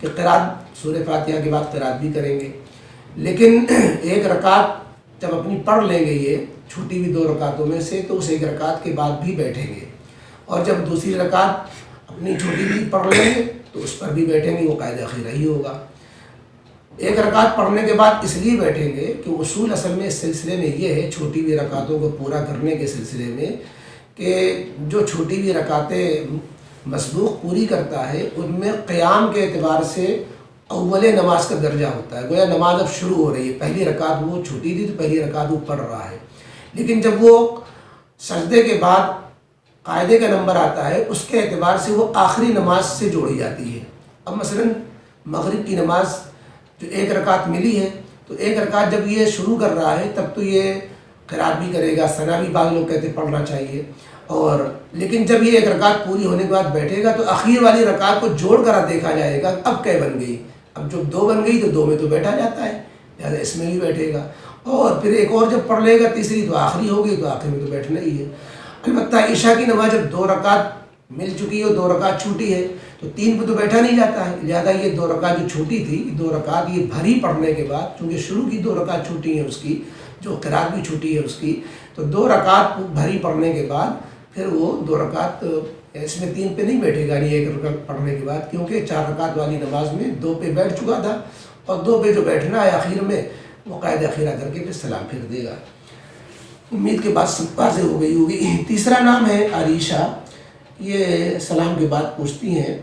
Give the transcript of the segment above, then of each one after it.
کہ قرات سورہ فاتحہ کے بعد قرات بھی کریں گے، لیکن ایک رکعت جب اپنی پڑھ لیں گے یہ چھوٹی ہوئی 2 رکعتوں میں سے، تو اس ایک رکعت کے بعد بھی بیٹھیں گے، اور جب دوسری رکعت اپنی چھوٹی ہوئی پڑھ لیں گے تو اس پر بھی بیٹھیں گے، وہ قاعدہ خیرہ ہی ہوگا۔ ایک رکعت پڑھنے کے بعد اس لیے بیٹھیں گے کہ اصول اصل میں اس سلسلے میں یہ ہے، چھوٹی ہوئی رکعتوں کو پورا کرنے کے سلسلے میں، کہ جو چھوٹی ہوئی رکعتیں مسبوق پوری کرتا ہے ان میں قیام کے اعتبار سے اول نماز کا درجہ ہوتا ہے، گویا نماز اب شروع ہو رہی ہے، پہلی رکعت وہ چھوٹی تھی تو پہلی رکعت وہ پڑھ رہا ہے، لیکن جب وہ سجدے کے بعد قاعدے کا نمبر آتا ہے اس کے اعتبار سے وہ آخری نماز سے جوڑی جاتی ہے۔ اب مثلا مغرب کی نماز جو ایک رکعت ملی ہے، تو ایک رکعت جب یہ شروع کر رہا ہے تب تو یہ قرات بھی کرے گا، ثنا بھی بعض لوگ کہتے پڑھنا چاہیے، اور لیکن جب یہ ایک رکعت پوری ہونے کے بعد بیٹھے گا تو اخیر والی رکعت کو جوڑ کر دیکھا جائے گا اب کیا بن گئی، اب جب 2 بن گئی تو 2 میں تو بیٹھا جاتا ہے، لہٰذا اس میں بھی بیٹھے گا، اور پھر ایک اور جب پڑھ لے گا تیسری تو آخری ہوگی، تو آخر میں تو بیٹھنا ہی ہے۔ البتہ عشاء کی نماز جب 2 رکعت مل چکی ہے، 2 رکعت چھوٹی ہے، تو 3 پہ تو بیٹھا نہیں جاتا ہے، لہذا یہ 2 رکعت جو چھوٹی تھی، 2 رکعت یہ بھری پڑھنے کے بعد، چونکہ شروع کی 2 رکعت چھوٹی ہیں اس کی، جو قرات بھی چھوٹی ہے اس کی، تو 2 رکعت بھری پڑھنے کے بعد پھر وہ 2 رکعت اس میں 3 پہ نہیں بیٹھے گا، یعنی 1 رکعت پڑھنے کے بعد، کیونکہ 4 رکعت والی نماز میں 2 پہ بیٹھ چکا تھا، اور 2 پہ جو بیٹھنا ہے آخر میں وہ قاعدہ خیرہ کر کے پھر سلام پھیر دے گا۔ امید کے بعد واضح ہو گئی ہوگی۔ تیسرا نام ہے عریشہ، یہ سلام کے بعد پوچھتی ہیں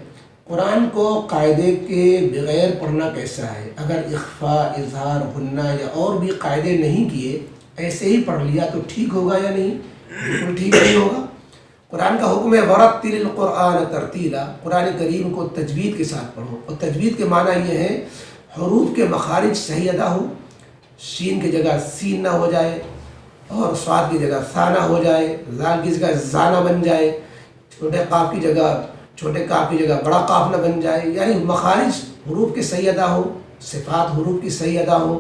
قرآن کو قاعدے کے بغیر پڑھنا کیسا ہے؟ اگر اخفاء، اظہار، غنہ یا اور بھی قاعدے نہیں کیے، ایسے ہی پڑھ لیا تو ٹھیک ہوگا یا نہیں؟ بالکل ٹھیک نہیں ہوگا۔ قرآن کا حکم ہے وَرَتِّلِ الْقُرْآنَ تَرْتِیلًا، قرآن کریم کو تجوید کے ساتھ پڑھو، اور تجوید کے معنی یہ ہے حروف کے مخارج صحیح ادا ہو، شین کی جگہ سین نہ ہو جائے، اور صاد کی جگہ ثا نہ ہو جائے، زال کی جگہ زا نہ بن جائے، چھوٹے قاف کی جگہ چھوٹے کاف کی جگہ بڑا قاف نہ بن جائے، یعنی مخارج حروف کے صحیح ادا ہو، صفات حروف کی صحیح ادا ہو،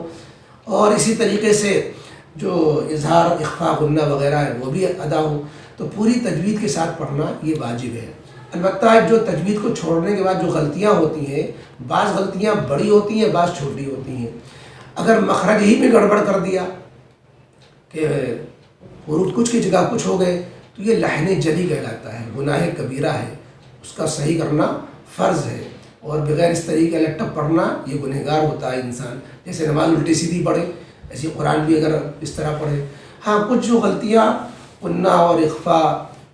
اور اسی طریقے سے جو اظہار، اخفاء، غنہ وغیرہ ہے وہ بھی ادا ہو، تو پوری تجوید کے ساتھ پڑھنا یہ واجب ہے۔ البتہ جو تجوید کو چھوڑنے کے بعد جو غلطیاں ہوتی ہیں، بعض غلطیاں بڑی ہوتی ہیں، بعض چھوٹی ہوتی ہیں۔ اگر مخرج ہی میں گڑبڑ کر دیا کہ حروف کچھ کی جگہ کچھ ہو گئے تو یہ لحن جلی کہلاتا ہے، گناہ کبیرہ ہے، اس کا صحیح کرنا فرض ہے، اور بغیر اس طریقے لٹپ پڑھنا یہ گنہگار ہوتا ہے انسان، جیسے نماز الٹی سیدھی پڑھے ایسی قرآن بھی اگر اس طرح پڑھے۔ ہاں کچھ جو غلطیاں غنہ اور اخفاء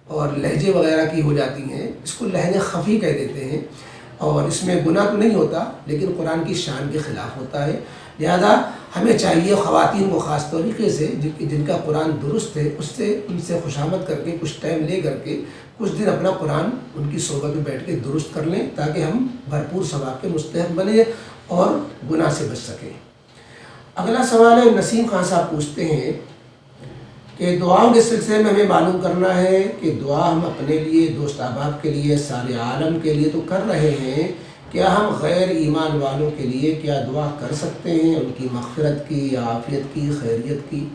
اور لہجے وغیرہ کی ہو جاتی ہیں، اس کو لہن خفی کہہ دیتے ہیں، اور اس میں گناہ تو نہیں ہوتا لیکن قرآن کی شان کے خلاف ہوتا ہے، لہذا ہمیں چاہیے خواتین کو خاص طریقے سے جن کا قرآن درست ہے ان سے خوشامد کر کے کچھ ٹائم لے کر کے کچھ دن اپنا قرآن ان کی صحبت میں بیٹھ کے درست کر لیں، تاکہ ہم بھرپور ثواب کے مستحق بنیں اور گناہ سے بچ سکیں۔ اگلا سوال ہے، نسیم خان صاحب پوچھتے ہیں کہ دعاؤں کے سلسلے میں ہمیں معلوم کرنا ہے کہ دعا ہم اپنے لیے، دوست احباب کے لیے، سارے عالم کے لیے تو کر رہے ہیں، کیا ہم غیر ایمان والوں کے لیے کیا دعا کر سکتے ہیں، ان کی مغفرت کی، عافیت کی، خیریت کی؟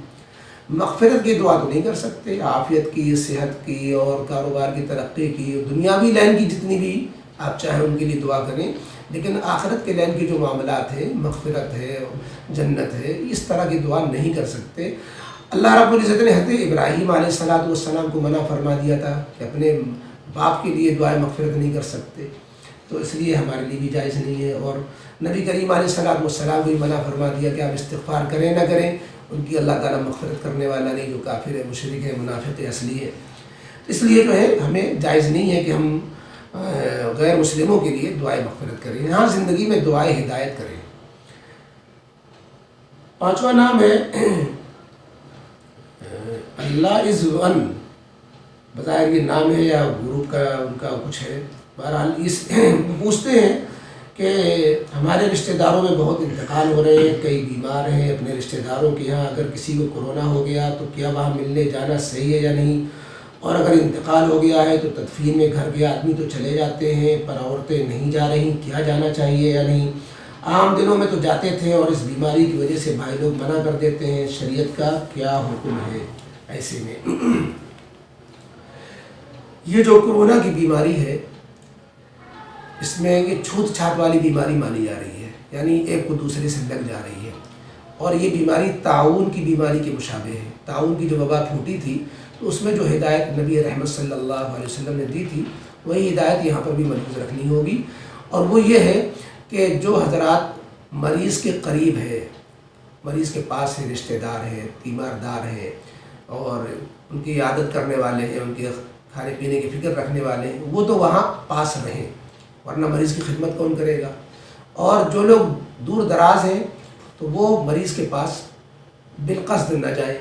مغفرت کی دعا تو نہیں کر سکتے، عافیت کی، صحت کی، اور کاروبار کی ترقی کی، دنیاوی لین کی جتنی بھی آپ چاہیں ان کے لیے دعا کریں، لیکن آخرت کے لین کی جو معاملات ہیں، مغفرت ہے، جنت ہے، اس طرح کی دعا نہیں کر سکتے۔ اللہ رب العزت نے حضرت ابراہیم علیہ السلام کو منع فرما دیا تھا کہ اپنے باپ کے لیے دعائے مغفرت نہیں کر سکتے، تو اس لیے ہمارے لیے بھی جائز نہیں ہے، اور نبی کریم علیہ السلام کو بھی منع فرما دیا کہ آپ استغفار کریں نہ کریں، ان کی اللہ تعالیٰ مغفرت کرنے والا نہیں، جو کافر ہے، مشرک ہے، منافق اصلی ہے، اس لیے جو ہے ہمیں جائز نہیں ہے کہ ہم غیر مسلموں کے لیے دعائے مغفرت کریں، ہاں زندگی میں دعائے ہدایت کریں۔ 5واں نام ہے اللہ از ون، بظاہر یہ نام ہے یا گروپ کا ان کا کچھ ہے، بہرحال اس پوچھتے ہیں کہ ہمارے رشتہ داروں میں بہت انتقال ہو رہے ہیں، کئی بیمار ہیں، اپنے رشتہ داروں کے یہاں اگر کسی کو کورونا ہو گیا تو کیا وہاں ملنے جانا صحیح ہے یا نہیں، اور اگر انتقال ہو گیا ہے تو تدفین میں گھر کے آدمی تو چلے جاتے ہیں پر عورتیں نہیں جا رہی، کیا جانا چاہیے یا نہیں؟ عام دنوں میں تو جاتے تھے اور اس بیماری کی وجہ سے بھائی لوگ منع کر دیتے ہیں، شریعت کا کیا حکم ہے ایسے میں؟ یہ جو کورونا کی بیماری ہے اس میں یہ چھوت چھات والی بیماری مانی جا رہی ہے، یعنی ایک کو دوسرے سے لگ جا رہی ہے، اور یہ بیماری طاعون کی بیماری کے مشابہ ہے۔ طاعون کی جو وبا پھوٹی تھی تو اس میں جو ہدایت نبی رحمت صلی اللہ علیہ وسلم نے دی تھی وہی ہدایت یہاں پر بھی ملحوظ رکھنی ہوگی، اور وہ یہ ہے کہ جو حضرات مریض کے قریب ہے، مریض کے پاس ہے، رشتہ دار ہے، تیماردار ہے، اور ان کی عادت کرنے والے ہیں، ان کے کھانے پینے کی فکر رکھنے والے ہیں، وہ تو وہاں پاس رہیں، ورنہ مریض کی خدمت کون کرے گا؟ اور جو لوگ دور دراز ہیں تو وہ مریض کے پاس بالقصد نہ جائیں،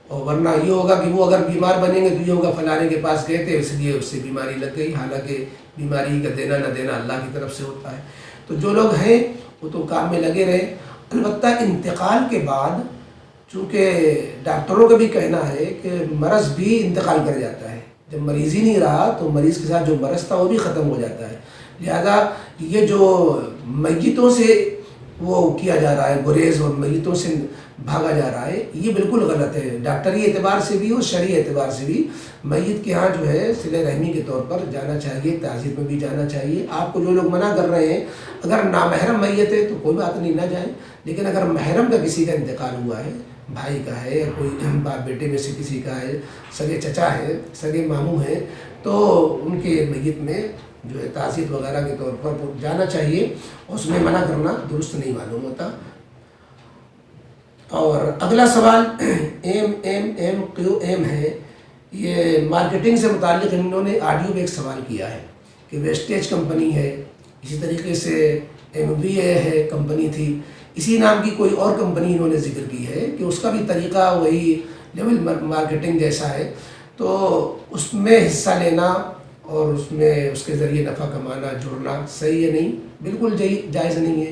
اور ورنہ یہ ہوگا کہ وہ اگر بیمار بنیں گے تو یہ ہوگا فلانے کے پاس گئے تھے اس لیے اس سے بیماری لگ گئی، حالانکہ بیماری کا دینا نہ دینا اللہ کی طرف سے ہوتا ہے۔ تو جو لوگ ہیں وہ تو کام میں لگے رہے۔ البتہ انتقال کے بعد چونکہ ڈاکٹروں کا بھی کہنا ہے کہ مرض بھی انتقال کر جاتا ہے، جب مریض ہی نہیں رہا تو مریض کے ساتھ جو مرض تھا وہ بھی ختم ہو جاتا ہے، لہذا یہ جو میتوں سے وہ کیا جا رہا ہے گریز اور میتوں سے بھاگا جا رہا ہے یہ بالکل غلط ہے، ڈاکٹری اعتبار سے بھی اور شرعی اعتبار سے بھی میت کے ہاں جو ہے صلہ رحمی کے طور پر جانا چاہیے، تعزیت میں بھی جانا چاہیے۔ آپ کو جو لوگ منع کر رہے ہیں اگر نامحرم میت ہے تو کوئی بات نہیں، نہ جائیں، لیکن اگر محرم کا کسی کا انتقال ہوا ہے، بھائی کا ہے یا کوئی باپ بیٹے میں سے کسی کا ہے، سگے چچا ہے، سگے ماموں ہیں، تو ان کے میت میں جو ہے تعزیت وغیرہ کے طور پر جانا چاہیے، اور اس میں منع کرنا درست نہیں معلوم ہوتا۔ اور اگلا سوال ایم ہے، یہ مارکیٹنگ سے متعلق انہوں نے آڈیو میں ایک سوال کیا ہے کہ ویسٹیج کمپنی ہے، اسی طریقے سے MBA ہے کمپنی تھی، اسی نام کی کوئی اور کمپنی انہوں نے ذکر کی ہے کہ اس کا بھی طریقہ وہی لیول مارکیٹنگ جیسا ہے، تو اس میں حصہ لینا اور اس میں اس کے ذریعے نفع کمانا جڑنا صحیح ہے؟ نہیں، بالکل جائز نہیں ہے۔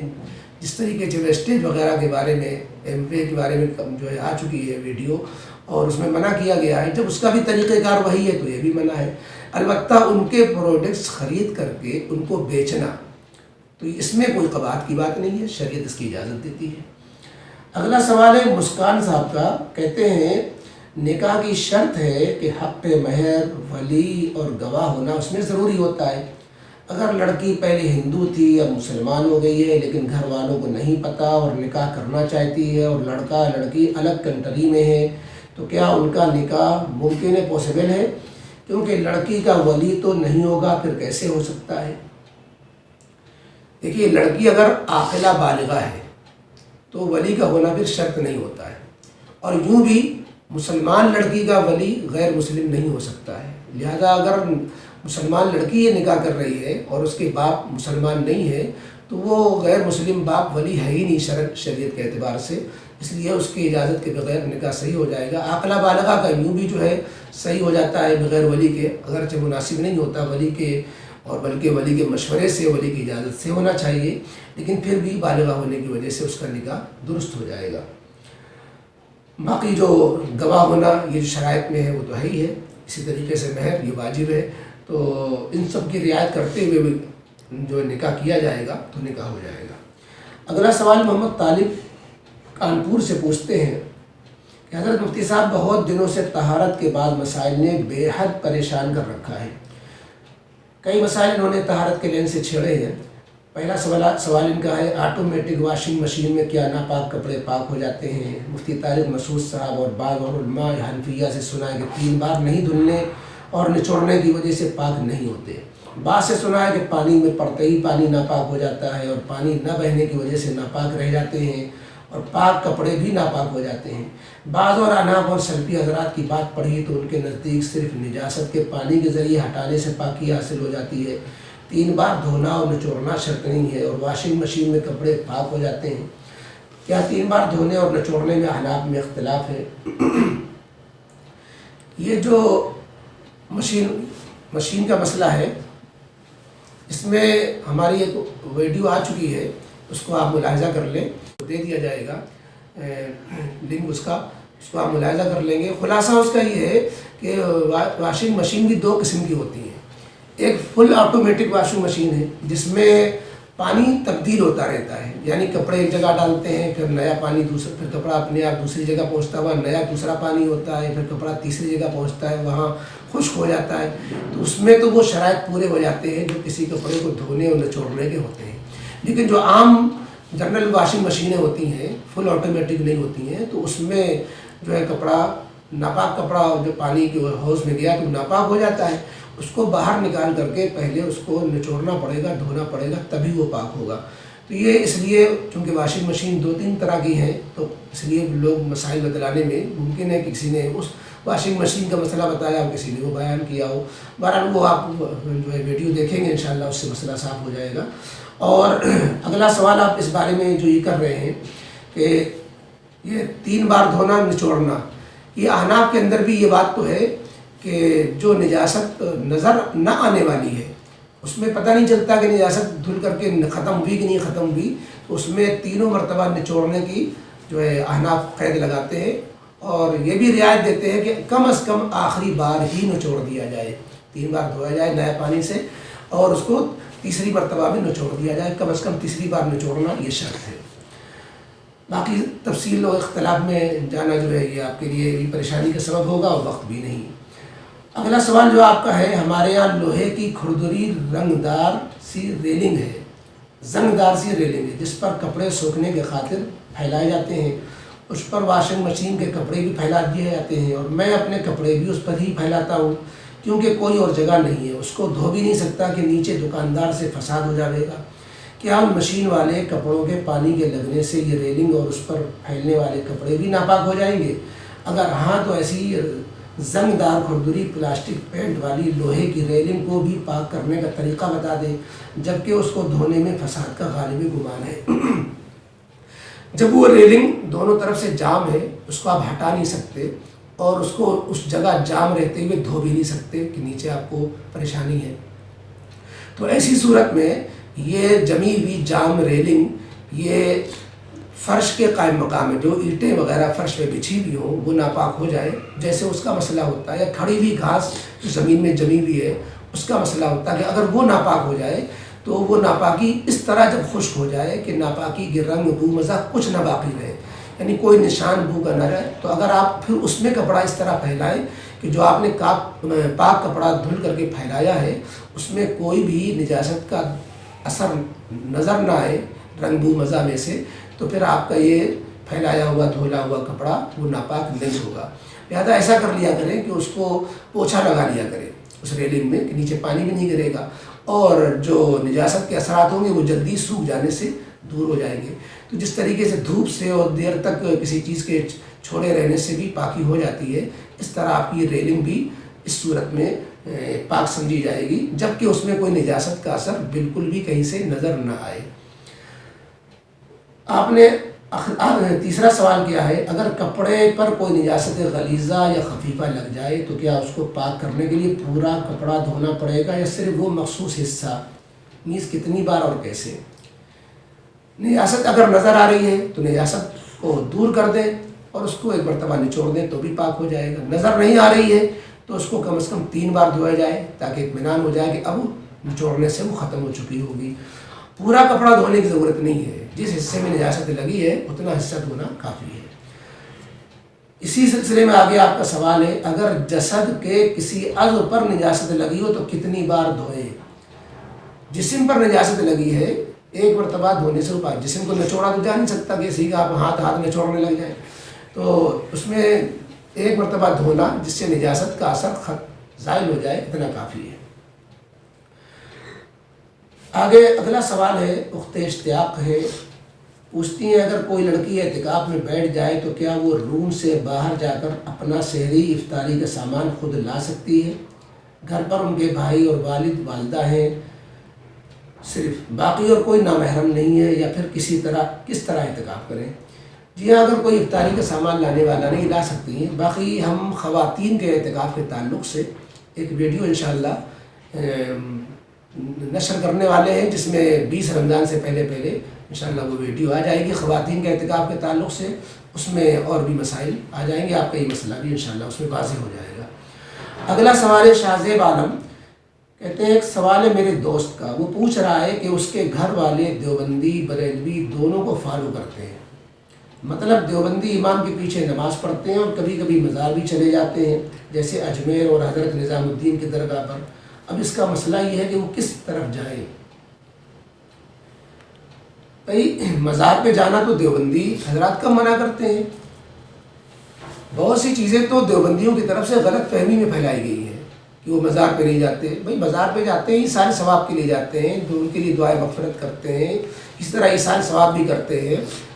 جس طریقے سے ویسٹیج وغیرہ کے بارے میں MBA کے بارے میں جو ہے آ چکی ہے ویڈیو، اور اس میں منع کیا گیا ہے، جب اس کا بھی طریقہ کار وہی ہے تو یہ بھی منع ہے۔ البتہ ان کے پروڈکٹس خرید کر کے ان کو بیچنا تو اس میں کوئی قباحت کی بات نہیں ہے، شریعت اس کی اجازت دیتی ہے۔ اگلا سوال ہے مسکان صاحب کا، کہتے ہیں نکاح کی شرط ہے کہ حق مہر، ولی اور گواہ ہونا اس میں ضروری ہوتا ہے۔ اگر لڑکی پہلے ہندو تھی اب مسلمان ہو گئی ہے لیکن گھر والوں کو نہیں پتہ اور نکاح کرنا چاہتی ہے، اور لڑکا لڑکی الگ کنٹری میں ہے، تو کیا ان کا نکاح ممکن ہے، پاسبل ہے؟ کیونکہ لڑکی کا ولی تو نہیں ہوگا، پھر کیسے ہو سکتا ہے؟ دیکھیے، لڑکی اگر عاقلہ بالغہ ہے تو ولی کا ہونا پھر شرط نہیں ہوتا ہے، اور یوں بھی مسلمان لڑکی کا ولی غیر مسلم نہیں ہو سکتا ہے، لہذا اگر مسلمان لڑکی یہ نکاح کر رہی ہے اور اس کے باپ مسلمان نہیں ہے تو وہ غیر مسلم باپ ولی ہے ہی نہیں شریعت کے اعتبار سے، اس لیے اس کی اجازت کے بغیر نکاح صحیح ہو جائے گا۔ عاقلہ بالغہ کا یوں بھی جو ہے صحیح ہو جاتا ہے بغیر ولی کے، اگرچہ مناسب نہیں ہوتا ولی کے، اور بلکہ ولی کے مشورے سے، ولی کی اجازت سے ہونا چاہیے، لیکن پھر بھی بالغہ ہونے کی وجہ سے اس کا نکاح درست ہو جائے گا۔ باقی جو گواہ ہونا یہ شرائط میں ہے وہ تو ہے ہی ہے، اسی طریقے سے مہر یہ واجب ہے، تو ان سب کی رعایت کرتے ہوئے بھی جو نکاح کیا جائے گا تو نکاح ہو جائے گا۔ اگلا سوال محمد طالب کانپور سے پوچھتے ہیں کہ حضرت مفتی صاحب بہت دنوں سے طہارت کے بعد مسائل نے بے حد پریشان کر رکھا ہے، کئی مسائل انہوں نے طہارت کے لین سے چھیڑے ہیں۔ پہلا سوال ان کا ہے آٹومیٹک واشنگ مشین میں کیا ناپاک کپڑے پاک ہو جاتے ہیں؟ مفتی طارق مسعود صاحب اور بعض اور علماء حنفیہ سے سنا ہے کہ 3 بار نہیں دھلنے اور نچوڑنے کی وجہ سے پاک نہیں ہوتے، بعض سے سنا ہے کہ پانی میں پڑتے ہی پانی ناپاک ہو جاتا ہے اور پانی نہ بہنے کی وجہ سے ناپاک رہ جاتے ہیں، اور پاک کپڑے بھی ناپاک ہو جاتے ہیں۔ بعض اور اناف اور سلفی حضرات کی بات پڑھی تو ان کے نزدیک صرف نجاست کے پانی کے ذریعے ہٹانے سے پاکی حاصل ہو جاتی ہے، 3 بار دھونا اور نچوڑنا شرط نہیں ہے، اور واشنگ مشین میں کپڑے پاک ہو جاتے ہیں۔ کیا 3 بار دھونے اور نچوڑنے میں احناف میں اختلاف ہے؟ یہ جو مشین کا مسئلہ ہے اس میں ہماری ایک ویڈیو آ چکی ہے، اس کو آپ ملاحظہ کر لیں، دے دیا جائے گا لنک اس کو آپ ملاحظہ کر لیں گے۔ خلاصہ اس کا یہ ہے کہ واشنگ مشین بھی 2 قسم کی ہوتی ہیں، ایک فل آٹومیٹک واشنگ مشین ہے جس میں پانی تبدیل ہوتا رہتا ہے، یعنی کپڑے ایک جگہ ڈالتے ہیں، پھر نیا پانی پھر کپڑا اپنے آپ دوسری جگہ پہنچتا ہوا نیا دوسرا پانی ہوتا ہے، پھر کپڑا تیسری جگہ پہنچتا ہے، وہاں خشک ہو جاتا ہے. تو اس میں تو وہ شرائط پورے ہو جاتے ہیں جو کسی کپڑے کو دھونے اور نچوڑنے کے ہوتے ہیں. لیکن جو عام جنرل واشنگ مشینیں ہوتی ہیں، فل آٹومیٹک نہیں ہوتی ہیں، تو اس میں جو ہے کپڑا ناپاک کپڑا جو پانی کے حوض میں گیا تو ناپاک ہو جاتا ہے. اس کو باہر نکال کر کے پہلے اس کو نچوڑنا پڑے گا، دھونا پڑے گا، تبھی وہ پاک ہوگا. تو یہ اس لیے چونکہ واشنگ مشین 2-3 طرح کی ہیں، تو اس لیے لوگ مسائل بتلانے میں ممکن ہے کہ کسی نے اس واشنگ مشین کا مسئلہ بتایا ہو، کسی نے وہ بیان کیا ہو. بہرحال وہ آپ جو ہے ویڈیو دیکھیں گے انشاءاللہ اس سے مسئلہ صاف ہو جائے گا. اور اگلا سوال آپ اس بارے میں جو یہ کر رہے ہیں کہ یہ 3 بار دھونا نچوڑنا، یہ احناف کے اندر بھی یہ بات تو ہے کہ جو نجاست نظر نہ آنے والی ہے، اس میں پتہ نہیں چلتا کہ نجاست دھل کر کے ختم ہوئی کہ نہیں ختم ہوئی، تو اس میں 3 مرتبہ نچوڑنے کی جو ہے احناف قید لگاتے ہیں. اور یہ بھی رعایت دیتے ہیں کہ کم از کم آخری بار ہی نچوڑ دیا جائے، 3 بار دھویا جائے نئے پانی سے، اور اس کو تیسری مرتبہ میں نچوڑ دیا جائے. کم از کم تیسری بار نچوڑنا یہ شرط ہے. باقی تفصیل و اختلاف میں جانا جو ہے یہ آپ کے لیے بھی پریشانی کا سبب ہوگا اور وقت بھی نہیں. اگلا سوال جو آپ کا ہے، ہمارے یہاں لوہے کی کھردری رنگدار سی ریلنگ ہے، زنگدار سی ریلنگ ہے جس پر کپڑے سوکھنے کے خاطر پھیلائے جاتے ہیں. اس پر واشنگ مشین کے کپڑے بھی پھیلا دیے جاتے ہیں، اور میں اپنے کپڑے بھی اس پر ہی پھیلاتا ہوں کیونکہ کوئی اور جگہ نہیں ہے. اس کو دھو بھی نہیں سکتا کہ نیچے دکاندار سے فساد ہو جائے گا. کیا ان مشین والے کپڑوں کے پانی کے لگنے سے یہ ریلنگ اور اس پر پھیلنے والے کپڑے بھی ناپاک ہو جائیں گے؟ اگر ہاں تو ایسی زنگ دار کھردری پلاسٹک پینٹ والی لوہے کی ریلنگ کو بھی پاک کرنے کا طریقہ بتا دیں، جبکہ اس کو دھونے میں فساد کا غالبی گمان ہے. جب وہ ریلنگ دونوں طرف سے جام ہے، اس کو آپ ہٹا نہیں سکتے اور اس کو اس جگہ جام رہتے ہوئے دھو بھی نہیں سکتے کہ نیچے آپ کو پریشانی ہے. تو ایسی صورت میں یہ جمی ہوئی جام ریلنگ یہ فرش کے قائم مقام ہے، جو اینٹیں وغیرہ فرش پہ بچھی ہوئی ہوں وہ ناپاک ہو جائے، جیسے اس کا مسئلہ ہوتا ہے، یا کھڑی ہوئی گھاس جو زمین میں جمی ہوئی ہے اس کا مسئلہ ہوتا ہے کہ اگر وہ ناپاک ہو جائے تو وہ ناپاکی اس طرح جب خشک ہو جائے کہ ناپاکی کے رنگ بو مزہ کچھ نہ باقی رہے، یعنی کوئی نشان بو کا نہ رہے. تو اگر آپ پھر اس میں کپڑا اس طرح پھیلائیں کہ جو آپ نے پاک کپڑا دھل کر کے پھیلایا ہے اس میں کوئی بھی نجاست کا اثر نظر نہ آئے رنگ بو مزہ میں سے، تو پھر آپ کا یہ پھیلایا ہوا دھولا ہوا کپڑا وہ ناپاک نہیں ہوگا. لہٰذا ایسا کر لیا کریں کہ اس کو پوچھا لگا لیا کریں اس ریلنگ میں کہ نیچے پانی بھی نہیں گرے گا، اور جو نجاست کے اثرات ہوں گے وہ جلدی سوکھ جانے سے دور ہو جائیں گے. تو جس طریقے سے دھوپ سے اور دیر تک کسی چیز کے چھوڑے رہنے سے بھی پاکی ہو جاتی ہے، اس طرح آپ کی ریلنگ بھی اس صورت میں پاک سمجھی جائے گی، جبکہ اس میں کوئی نجاست کا اثر بالکل بھی کہیں سے نظر نہ آئے. آپ نے تیسرا سوال کیا ہے، اگر کپڑے پر کوئی نجاست غلیظہ یا خفیفہ لگ جائے تو کیا اس کو پاک کرنے کے لیے پورا کپڑا دھونا پڑے گا یا صرف وہ مخصوص حصہ، نیز کتنی بار اور کیسے؟ نجاست اگر نظر آ رہی ہے تو نجاست کو دور کر دیں اور اس کو ایک مرتبہ نچوڑ دیں تو بھی پاک ہو جائے گا. نظر نہیں آ رہی ہے تو اس کو کم از کم 3 بار دھویا جائے تاکہ اطمینان ہو جائے کہ اب نچوڑنے سے وہ ختم ہو چکی ہوگی. پورا کپڑا دھونے کی ضرورت نہیں ہے، جس حصے میں نجاست لگی ہے اتنا حصہ دھونا کافی ہے. اسی سلسلے میں آگے آپ کا سوال ہے، اگر جسد کے کسی عضو پر نجاست لگی ہو تو کتنی بار دھوئیں؟ جسم پر نجاست لگی ہے ایک مرتبہ دھونے سے اوپر، جسم کو نچوڑا تو جا نہیں سکتا کہ اسی کا آپ ہاتھ نچوڑنے لگ جائیں، تو اس میں ایک مرتبہ دھونا جس سے نجاست کا اثر زائل ہو جائے اتنا کافی ہے. آگے اگلا سوال ہے، اخت اشتیاق ہے، پوچھتی ہیں اگر کوئی لڑکی اعتکاف میں بیٹھ جائے تو کیا وہ روم سے باہر جا کر اپنا سحری افطاری کا سامان خود لا سکتی ہے؟ گھر پر ان کے بھائی اور والد والدہ ہیں صرف، باقی اور کوئی نامحرم نہیں ہے، یا پھر کس طرح اعتکاف کریں؟ جی ہاں، اگر کوئی افطاری کا سامان لانے والا نہیں لا سکتی ہیں. باقی ہم خواتین کے اعتکاف کے تعلق سے ایک ویڈیو انشاءاللہ نشر کرنے والے ہیں، جس میں 20 رمضان سے پہلے انشاءاللہ وہ ویڈیو آ جائے گی خواتین کے اعتکاف کے تعلق سے. اس میں اور بھی مسائل آ جائیں گے، آپ کا یہ مسئلہ بھی انشاءاللہ اس میں واضح ہو جائے گا. اگلا سوال ہے شاہ زیب عالم، کہتے ہیں ایک سوال ہے میرے دوست کا، وہ پوچھ رہا ہے کہ اس کے گھر والے دیوبندی بریلوی دونوں کو فالو کرتے ہیں، مطلب دیوبندی امام کے پیچھے نماز پڑھتے ہیں اور کبھی کبھی مزار بھی چلے جاتے ہیں جیسے اجمیر اور حضرت نظام الدین کی درگاہ پر۔ اب اس کا مسئلہ یہ ہے کہ وہ کس طرف جائیں۔ بھائی مزار پہ جانا تو دیوبندی حضرات کم منع کرتے ہیں، بہت سی چیزیں تو دیوبندیوں کی طرف سے غلط فہمی میں پھیلائی گئی ہیں کہ وہ مزار پہ نہیں جاتے۔ بھائی مزار پہ جاتے ہیں، ایصال ثواب کے لیے جاتے ہیں، جو ان کے لیے دعائیں مغفرت کرتے ہیں، اس طرح ایصال ثواب بھی کرتے ہیں،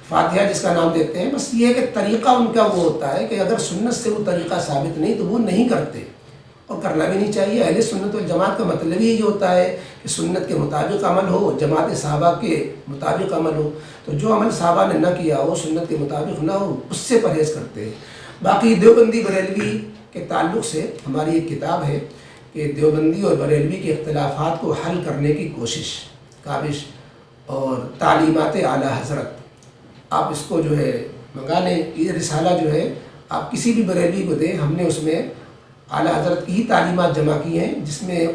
فاتحہ جس کا نام دیتے ہیں۔ بس یہ ہے کہ طریقہ ان کا وہ ہوتا ہے کہ اگر سنت سے وہ طریقہ ثابت نہیں تو وہ نہیں کرتے، اور کرنا بھی نہیں چاہیے۔ اہل سنت والجماعت کا مطلب ہی یہ ہوتا ہے کہ سنت کے مطابق عمل ہو، جماعت صحابہ کے مطابق عمل ہو، تو جو عمل صحابہ نے نہ کیا ہو، سنت کے مطابق نہ ہو، اس سے پرہیز کرتے ہیں۔ باقی دیوبندی بریلوی کے تعلق سے ہماری ایک کتاب ہے کہ دیوبندی اور بریلوی کے اختلافات کو حل کرنے کی کاوش اور تعلیمات اعلیٰ حضرت، آپ اس کو جو ہے منگا لیں۔ یہ رسالہ جو ہے آپ کسی بھی بریلوی کو دیں، ہم نے اس میں اعلیٰ حضرت کی ہی تعلیمات جمع کی ہیں، جس میں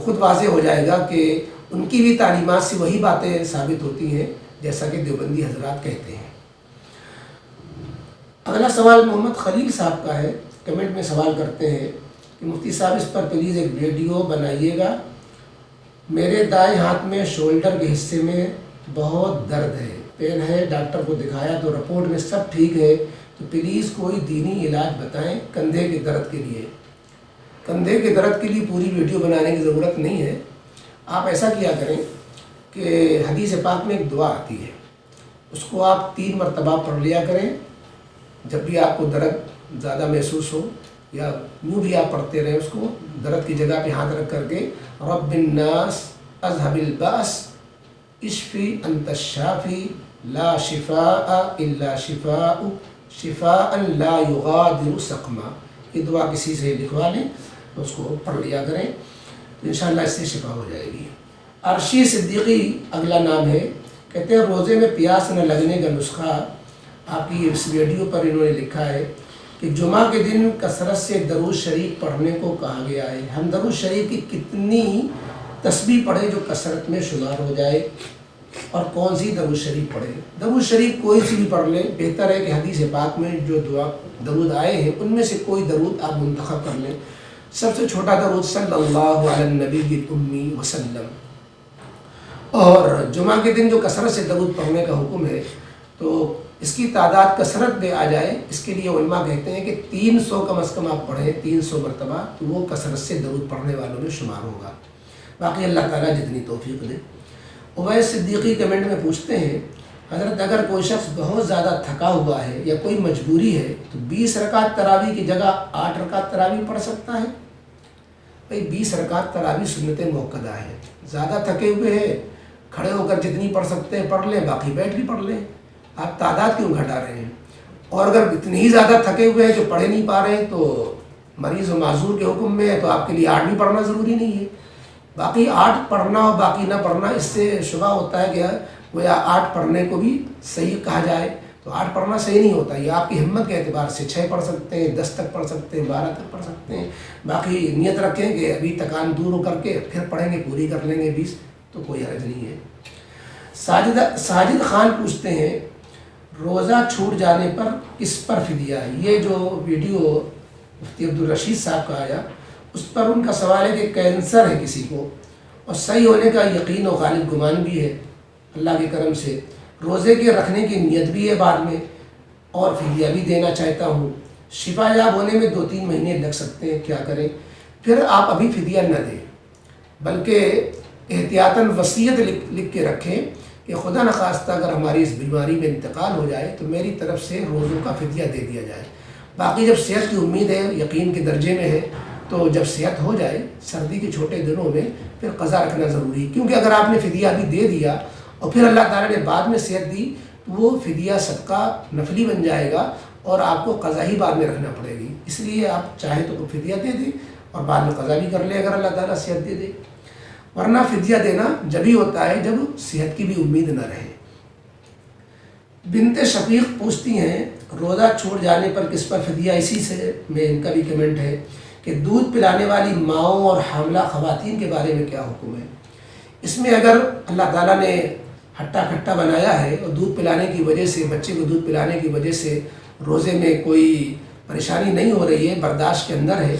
خود واضح ہو جائے گا کہ ان کی بھی تعلیمات سے وہی باتیں ثابت ہوتی ہیں جیسا کہ دیوبندی حضرات کہتے ہیں۔ اگلا سوال محمد خلیل صاحب کا ہے، کمنٹ میں سوال کرتے ہیں کہ مفتی صاحب اس پر پلیز ایک ویڈیو بنائیے گا، میرے دائیں ہاتھ میں شولڈر کے حصے میں بہت درد ہے، پین ہے، ڈاکٹر کو دکھایا تو رپورٹ میں سب ٹھیک ہے، تو پلیز کوئی دینی علاج بتائیں کندھے کے درد کے لیے۔ کندھے کے درد کے لیے پوری ویڈیو بنانے کی ضرورت نہیں ہے، آپ ایسا کیا کریں کہ حدیث پاک میں ایک دعا آتی ہے، اس کو آپ 3 مرتبہ پڑھ لیا کریں جب بھی آپ کو درد زیادہ محسوس ہو، یا یوں بھی آپ پڑھتے رہیں اس کو درد کی جگہ پہ ہاتھ رکھ کر کے، رب الناس اذهب الباس اشفی انت الشافی لا شفاء الا شفاءک شفاء لا یغادر سقما۔ یہ دعا کسی سے لکھوا لیں، اس کو پڑھ لیا کریں تو انشاءاللہ اس سے شفا ہو جائے گی۔ عرشی صدیقی اگلا نام ہے، کہتے ہیں روزے میں پیاس نہ لگنے کا نسخہ آپ کی اس ویڈیو پر انہوں نے لکھا ہے کہ جمعہ کے دن کثرت سے درود شریف پڑھنے کو کہا گیا ہے، ہم درود شریف کی کتنی تسبیح پڑھیں جو کثرت میں شمار ہو جائے، اور کون سی درود شریف پڑھیں؟ درود شریف کوئی سی بھی پڑھ لیں، بہتر ہے کہ حدیث پاک میں جو درود آئے ہیں ان میں سے کوئی درود آپ منتخب کر لیں۔ سب سے چھوٹا درود صلی اللہ علی النبی الامی وسلم، اور جمعہ کے دن جو کثرت سے درود پڑھنے کا حکم ہے تو اس کی تعداد کثرت میں آ جائے، اس کے لیے علماء کہتے ہیں کہ 300 کم از کم آپ پڑھیں، 300 مرتبہ، تو وہ کثرت سے درود پڑھنے والوں میں شمار ہوگا۔ باقی اللہ تعالیٰ جتنی توفیق دے۔ اویس صدیقی کمنٹ میں پوچھتے ہیں حضرت اگر کوئی شخص بہت زیادہ تھکا ہوا ہے یا کوئی مجبوری ہے تو 20 رکعت تراویح کی جگہ 8 رکعت تراویح پڑھ سکتا ہے؟ بھائی 20 رکعت تراویح سنت موقدہ ہے، زیادہ تھکے ہوئے ہیں کھڑے ہو کر جتنی پڑھ سکتے ہیں پڑھ لیں، باقی بیٹھ بھی پڑھ لیں، آپ تعداد کیوں گھٹا رہے ہیں؟ اور اگر اتنے ہی زیادہ تھکے ہوئے ہیں جو پڑھ نہیں پا رہے ہیں تو مریض و معذور کے حکم میں ہے، تو آپ کے لیے 8 بھی پڑھنا ضروری نہیں ہے۔ باقی 8 پڑھنا اور باقی نہ پڑھنا، اس سے شبہ ہوتا ہے کہ گویا 8 پڑھنے کو بھی صحیح کہا جائے، تو 8 پڑھنا صحیح نہیں ہوتا، یہ آپ کی ہمت کے اعتبار سے 6 پڑھ سکتے ہیں، 10 تک پڑھ سکتے ہیں، 12 تک پڑھ سکتے ہیں، باقی نیت رکھیں کہ ابھی تکان دور ہو کر کے پھر پڑھیں گے، پوری کر لیں گے 20، تو کوئی حرج نہیں ہے۔ ساجد خان پوچھتے ہیں روزہ چھوٹ جانے پر کس پر فدیہ ہے؟ یہ جو ویڈیو مفتی عبدالرشید صاحب کا آیا اس پر ان کا سوال ہے کہ کینسر ہے کسی کو اور صحیح ہونے کا یقین و غالب گمان بھی ہے، اللہ کے کرم سے روزے کے رکھنے کی نیت بھی ہے بعد میں، اور فدیہ بھی دینا چاہتا ہوں، شفا یاب ہونے میں 2-3 مہینے لگ سکتے ہیں، کیا کریں؟ پھر آپ ابھی فدیہ نہ دیں، بلکہ احتیاطاً وصیت لکھ کے رکھیں کہ خدا نخواستہ اگر ہماری اس بیماری میں انتقال ہو جائے تو میری طرف سے روزوں کا فدیہ دے دیا جائے۔ باقی جب صحت کی امید ہے، یقین کے درجے میں ہے، تو جب صحت ہو جائے سردی کے چھوٹے دنوں میں پھر قضا رکھنا ضروری ہے، کیونکہ اگر آپ نے فدیہ بھی دے دیا اور پھر اللہ تعالیٰ نے بعد میں صحت دی تو وہ فدیہ صدقہ نفلی بن جائے گا اور آپ کو قضا ہی بعد میں رکھنا پڑے گی۔ اس لیے آپ چاہیں تو فدیہ دے دیں اور بعد میں قضا بھی کر لیں اگر اللہ تعالیٰ صحت دے دے، ورنہ فدیہ دینا جبھی ہوتا ہے جب صحت کی بھی امید نہ رہے۔ بنت شفیق پوچھتی ہیں روزہ چھوڑ جانے پر کس پر فدیہ؟ اسی سے میں ان کا بھی کمنٹ ہے کہ دودھ پلانے والی ماؤں اور حاملہ خواتین کے بارے میں کیا حکم ہے۔ اس میں اگر اللہ تعالیٰ نے ہٹا کھٹا بنایا ہے اور دودھ پلانے کی وجہ سے، بچے کو دودھ پلانے کی وجہ سے روزے میں کوئی پریشانی نہیں ہو رہی ہے، برداشت کے اندر ہے،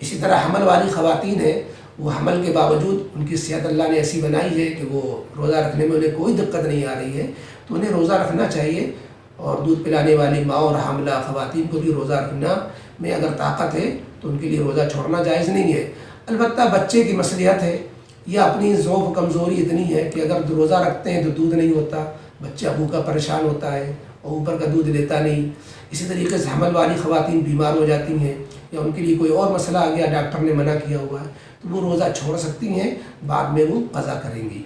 اسی طرح حمل والی خواتین ہیں، وہ حمل کے باوجود ان کی صحت اللہ نے ایسی بنائی ہے کہ وہ روزہ رکھنے میں انہیں کوئی دقت نہیں آ رہی ہے، تو انہیں روزہ رکھنا چاہیے۔ اور دودھ پلانے والی ماں اور حاملہ خواتین کو بھی روزہ رکھنا میں اگر طاقت ہے تو ان کے لیے روزہ چھوڑنا جائز نہیں ہے۔ البتہ بچے کی مصلحت ہے یا اپنی ضعف و کمزوری اتنی ہے کہ اگر روزہ رکھتے ہیں تو دودھ نہیں ہوتا، بچہ بھوکا پریشان ہوتا ہے اور اوپر کا دودھ لیتا نہیں، اسی طریقے سے حمل والی خواتین بیمار ہو جاتی ہیں یا ان کے لیے کوئی اور مسئلہ آ گیا، ڈاکٹر نے منع کیا ہوا ہے، تو وہ روزہ چھوڑ سکتی ہیں، بعد میں وہ قضا کریں گی۔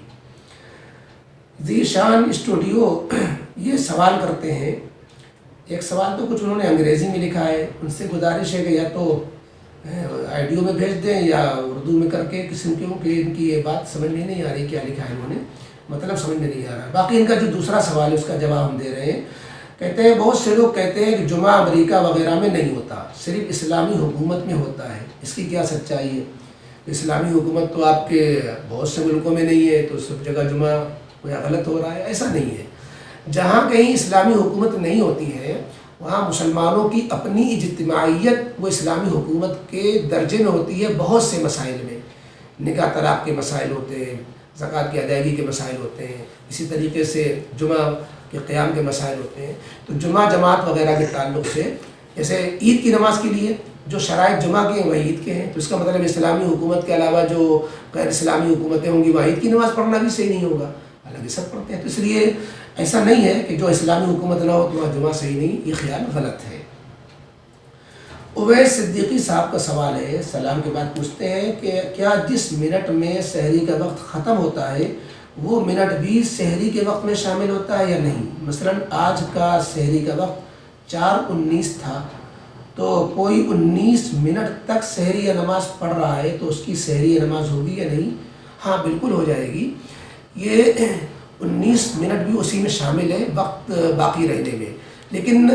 ذیشان اسٹوڈیو یہ سوال کرتے ہیں، ایک سوال تو کچھ انہوں نے انگریزی میں لکھا ہے، ان سے گزارش ہے کہ یا تو آئیڈیو میں بھیج دیں یا اردو میں کر کے، کیونکہ ان کی یہ بات سمجھ میں نہیں آ رہی کیا لکھا ہے انہوں نے، مطلب سمجھ میں نہیں آ رہا۔ باقی ان کا جو دوسرا سوال ہے اس کا جواب ہم دے رہے ہیں۔ کہتے ہیں بہت سے لوگ کہتے ہیں کہ جمعہ امریکہ وغیرہ میں نہیں ہوتا، صرف اسلامی حکومت میں ہوتا ہے، اس کی کیا سچائی ہے؟ اسلامی حکومت تو آپ کے بہت سے ملکوں میں نہیں ہے، تو سب جگہ جمعہ کوئی غلط ہو رہا ہے، ایسا نہیں ہے۔ جہاں کہیں اسلامی حکومت نہیں ہوتی ہے وہاں مسلمانوں کی اپنی اجتماعیت وہ اسلامی حکومت کے درجے میں ہوتی ہے، بہت سے مسائل میں، نکاح طلاق کے مسائل ہوتے ہیں، زکوٰۃ کی ادائیگی کے مسائل ہوتے ہیں، اسی طریقے سے جمعہ کے قیام کے مسائل ہوتے ہیں۔ تو جمعہ جماعت وغیرہ کے تعلق سے، جیسے عید کی نماز کے لیے جو شرائط جمعہ کے ہیں وہ عید کے ہیں، تو اس کا مطلب اسلامی حکومت کے علاوہ جو غیر اسلامی حکومتیں ہوں گی وہاں عید کی نماز پڑھنا بھی صحیح نہیں ہوگا، حالانکہ سب پڑھتے ہیں۔ تو اس لیے ایسا نہیں ہے کہ جو اسلامی حکومت نہ ہو تو وہاں جمعہ صحیح نہیں، یہ خیال غلط ہے۔ اویس صدیقی صاحب کا سوال ہے، سلام کے بعد پوچھتے ہیں کہ کیا جس منٹ میں سحری کا وقت ختم ہوتا ہے وہ منٹ بھی سحری کے وقت میں شامل ہوتا ہے یا نہیں؟ مثلا آج کا سحری کا وقت 4:19 تھا، تو کوئی 19 منٹ تک سحری یا نماز پڑھ رہا ہے تو اس کی سحری یا نماز ہوگی یا نہیں؟ ہاں بالکل ہو جائے گی۔ یہ 19 منٹ بھی اسی میں شامل ہے وقت باقی رہنے میں، لیکن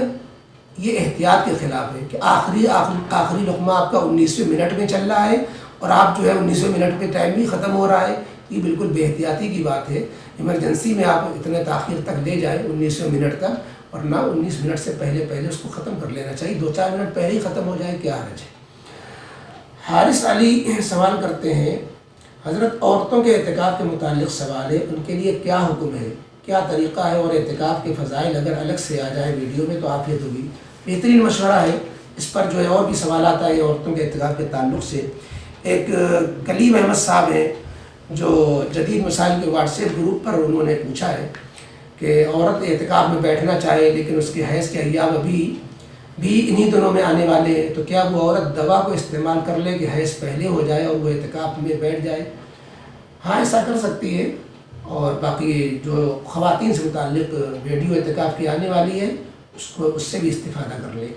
یہ احتیاط کے خلاف ہے کہ آخری لقمہ آپ کا 19ویں منٹ میں چل رہا ہے اور آپ جو ہے 19ویں منٹ پہ ٹائم بھی ختم ہو رہا ہے، یہ بالکل بے احتیاطی کی بات ہے۔ ایمرجنسی میں آپ اتنے تاخیر تک لے جائیں 19ویں منٹ تک، ورنہ 19 منٹ سے پہلے اس کو ختم کر لینا چاہیے، 2-4 منٹ پہلے ہی ختم ہو جائے، کیا حرج ہے۔ حارث علی سوال کرتے ہیں، حضرت عورتوں کے اعتکاف کے متعلق سوال ہے، ان کے لیے کیا حکم ہے، کیا طریقہ ہے، اور اعتکاف کے فضائل اگر الگ سے آ جائیں ویڈیو میں تو عافیت ہوگی۔ بہترین مشورہ ہے، اس پر جو ہے اور بھی سوالات آئے عورتوں کے اعتکاف کے تعلق سے۔ ایک کلیم احمد صاحب ہیں جو جدید مسائل کے واٹس ایپ گروپ پر انہوں نے پوچھا ہے کہ عورت اعتکاف میں بیٹھنا چاہے لیکن اس کے حیض کے ایام ابھی بھی انہی دنوں میں آنے والے ہیں، تو کیا وہ عورت دوا کو استعمال کر لے کہ حیض پہلے ہو جائے اور وہ اعتکاف میں بیٹھ جائے؟ ہاں ایسا کر سکتی ہے، اور باقی جو خواتین سے متعلق ویڈیو اعتکاف کی آنے والی ہے اس سے بھی استفادہ کر لیں۔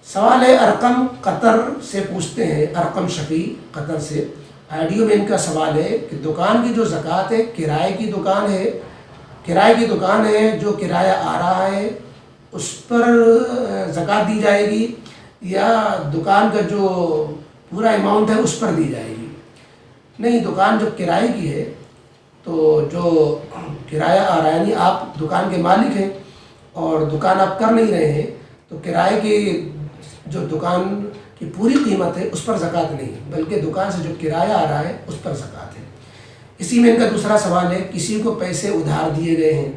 سوال ہے ارقم قطر سے پوچھتے ہیں، ارقم شفیع قطر سے، آئیڈیو میں ان کا سوال ہے کہ دکان کی جو زکوٰۃ ہے، کرائے کی دکان ہے جو کرایہ آ رہا ہے اس پر زکوٰۃ دی جائے گی یا دکان کا جو پورا اماؤنٹ ہے اس پر دی جائے گی؟ نہیں، دکان جب کرائے کی ہے تو جو کرایہ آ رہا ہے، یعنی آپ دکان کے مالک ہیں اور دکان آپ کر نہیں رہے ہیں، تو کرائے کی جو دکان کی پوری قیمت ہے اس پر زکوٰۃ نہیں، بلکہ دکان سے جو کرایہ آ رہا ہے اس پر زکوٰۃ ہے۔ اسی میں ان کا دوسرا سوال ہے، کسی کو پیسے ادھار دیے گئے ہیں،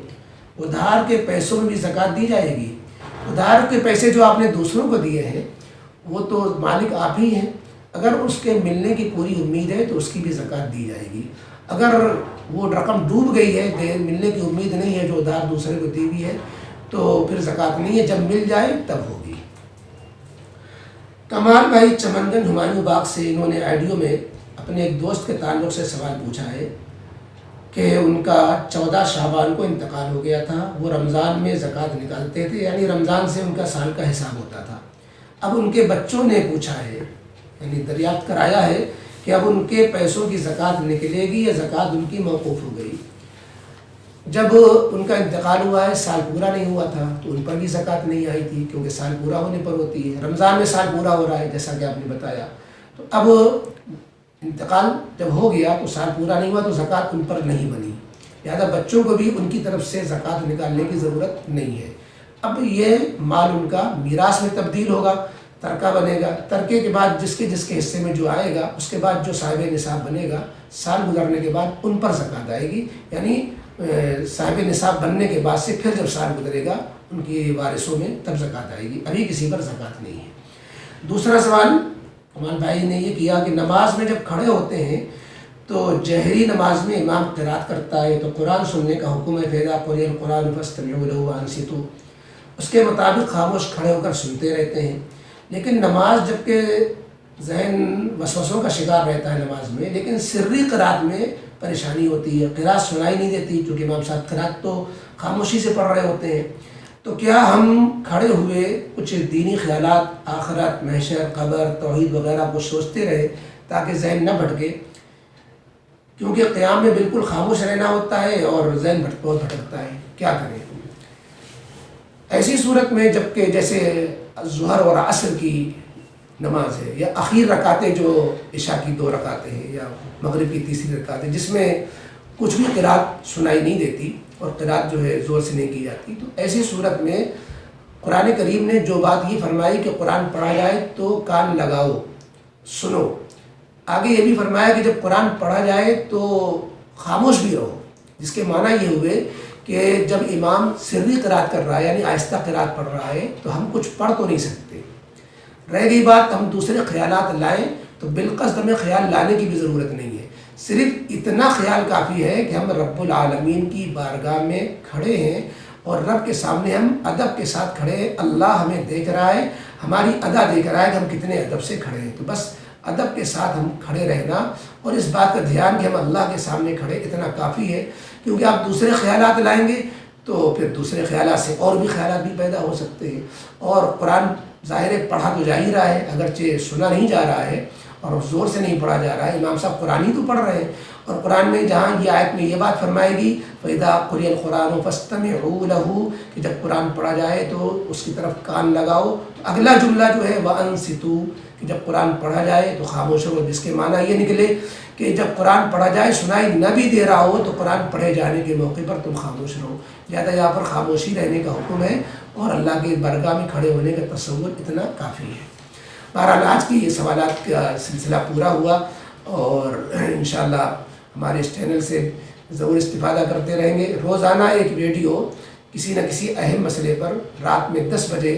ادھار کے پیسوں میں بھی زکوٰۃ دی جائے گی؟ ادھار کے پیسے جو آپ نے دوسروں کو دیے ہیں وہ تو مالک آپ ہی ہیں، اگر اس کے ملنے کی پوری امید ہے تو اس کی بھی زکوٰۃ دی جائے گی۔ اگر وہ رقم ڈوب گئی ہے، ملنے کی امید نہیں ہے، جو ادھار دوسرے کو دی ہوئی ہے، تو پھر زکوٰۃ نہیں ہے، جب مل جائے تب ہوگی۔ کمال بھائی چمن گنج ہمایوں باغ سے، انہوں نے آئیڈیو میں اپنے ایک دوست کے تعلق سے سوال پوچھا ہے کہ ان کا 14 شعبان کو انتقال ہو گیا تھا، وہ رمضان میں زکوٰۃ نکالتے تھے، یعنی رمضان سے ان کا سال کا حساب ہوتا تھا۔ اب ان کے بچوں نے پوچھا ہے، یعنی دریافت کرایا ہے کہ اب ان کے پیسوں کی زکوٰۃ نکلے گی یا زکوٰۃ ان کی موقوف ہو گئی؟ جب ان کا انتقال ہوا ہے، سال پورا نہیں ہوا تھا، تو ان پر بھی زکوٰۃ نہیں آئی تھی، کیونکہ سال پورا ہونے پر ہوتی ہے۔ رمضان میں سال پورا ہو رہا ہے جیسا کہ آپ نے بتایا، تو اب انتقال جب ہو گیا تو سال پورا نہیں ہوا تو زکوٰۃ ان پر نہیں بنی، لہٰذا بچوں کو بھی ان کی طرف سے زکوٰۃ نکالنے کی ضرورت نہیں ہے۔ اب یہ مال ان کا میراث میں تبدیل ہوگا، ترکہ بنے گا، ترکے کے بعد جس کے حصے میں جو آئے گا، اس کے بعد جو صاحب نصاب بنے گا، سال گزرنے کے بعد ان پر زکوٰۃ آئے گی، یعنی صاحب نصاب بننے کے بعد سے پھر جب سال گزرے گا ان کی وارثوں میں تب زکوٰۃ آئے گی، ابھی کسی پر زکوٰۃ نہیں ہے۔ دوسرا سوال کمال بھائی نے یہ کیا کہ نماز میں جب کھڑے ہوتے ہیں تو جہری نماز میں امام قرات کرتا ہے تو قرآن سننے کا حکم ہے، فَإِذَا قُرِئَ الْقُرْآنُ فَاسْتَمِعُوا لَهُ وَأَنصِتُوا، اس کے مطابق خاموش کھڑے ہو کر سنتے رہتے ہیں۔ لیکن نماز جبکہ ذہن وسوسوں کا شکار رہتا ہے نماز میں، لیکن سری قرات میں پریشانی ہوتی ہے، قرات سنائی نہیں دیتی، کیونکہ امام صاحب قرات تو خاموشی سے پڑھ رہے ہوتے ہیں۔ تو کیا ہم کھڑے ہوئے کچھ دینی خیالات، آخرت، محشر، قبر، توحید وغیرہ کو سوچتے رہے تاکہ ذہن نہ بھٹکے، کیونکہ قیام میں بالکل خاموش رہنا ہوتا ہے اور ذہن بہت بھٹکتا ہے، کیا کریں؟ ایسی صورت میں جبکہ جیسے ظہر اور عصر کی نماز ہے، یا اخیر رکعتیں جو عشاء کی 2 رکعتیں ہیں، یا مغرب کی تیسری رکعت ہے، جس میں کچھ بھی قرات سنائی نہیں دیتی اور قرات جو ہے زور سے نہیں کی جاتی، تو ایسی صورت میں قرآن کریم نے جو بات یہ فرمائی کہ قرآن پڑھا جائے تو کان لگاؤ، سنو، آگے یہ بھی فرمایا کہ جب قرآن پڑھا جائے تو خاموش بھی رہو، جس کے معنی یہ ہوئے کہ جب امام سری قرات کر رہا ہے یعنی آہستہ قرات پڑھ رہا ہے تو ہم کچھ پڑھ تو نہیں سکتے، رہ گئی بات ہم دوسرے خیالات لائیں تو بالقصد ہمیں خیال لانے کی بھی ضرورت نہیں ہے، صرف اتنا خیال کافی ہے کہ ہم رب العالمین کی بارگاہ میں کھڑے ہیں اور رب کے سامنے ہم ادب کے ساتھ کھڑے ہیں، اللہ ہمیں دیکھ رہا ہے، ہماری ادا دیکھ رہا ہے کہ ہم کتنے ادب سے کھڑے ہیں، تو بس ادب کے ساتھ ہم کھڑے رہنا اور اس بات کا دھیان کہ ہم اللہ کے سامنے کھڑے، اتنا کافی ہے، کیونکہ آپ دوسرے خیالات لائیں گے تو پھر دوسرے خیالات سے اور بھی خیالات بھی پیدا ہو سکتے ہیں، اور قرآن ظاہر ہے پڑھا تو جا ہی رہا ہے، اگرچہ سنا نہیں جا رہا ہے اور زور سے نہیں پڑھا جا رہا ہے، امام صاحب قرآن ہی تو پڑھ رہے ہیں، اور قرآن میں جہاں یہ آیت میں یہ بات فرمائے گی فَإِذَا قُرِئَ الْقُرْآنُ فَاسْتَمِعُوا لَهُ کہ جب قرآن پڑھا جائے تو اس کی طرف کان لگاؤ، تو اگلا جملہ جو ہے وَأَنصِتُوا کہ جب قرآن پڑھا جائے تو خاموش رہو، جس کے معنی یہ نکلے کہ جب قرآن پڑھا جائے سنائی نہ بھی دے رہا ہو تو قرآن پڑھے جانے کے موقع پر تم خاموش رہو، لہٰذا یہاں پر خاموشی رہنے کا حکم ہے اور اللہ کے برگاہ میں کھڑے ہونے کا تصور اتنا کافی ہے۔ بہرحال آج کی یہ سوالات کا سلسلہ پورا ہوا اور انشاءاللہ ہمارے اس چینل سے ضرور استفادہ کرتے رہیں گے۔ روزانہ ایک ویڈیو کسی نہ کسی اہم مسئلے پر رات میں 10 بجے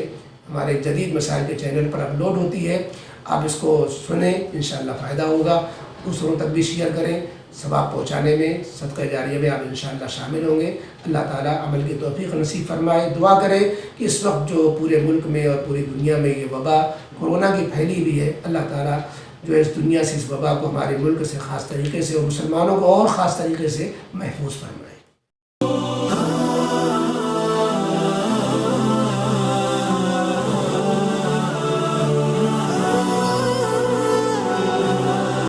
ہمارے جدید مسائل کے چینل پر اپلوڈ ہوتی ہے، آپ اس کو سنیں، انشاءاللہ فائدہ ہوگا، دوسروں تک بھی شیئر کریں، ثواب پہنچانے میں، صدقہ جاریہ میں آپ انشاءاللہ شامل ہوں گے۔ اللہ تعالیٰ عمل کی توفیق نصیب فرمائے۔ دعا کریں کہ اس وقت جو پورے ملک میں اور پوری دنیا میں یہ وبا کورونا کی پھیلی ہوئی ہے، اللہ تعالیٰ جو ہے اس دنیا سے اس وبا کو ہمارے ملک سے خاص طریقے سے اور مسلمانوں کو اور خاص طریقے سے محفوظ فرمائے۔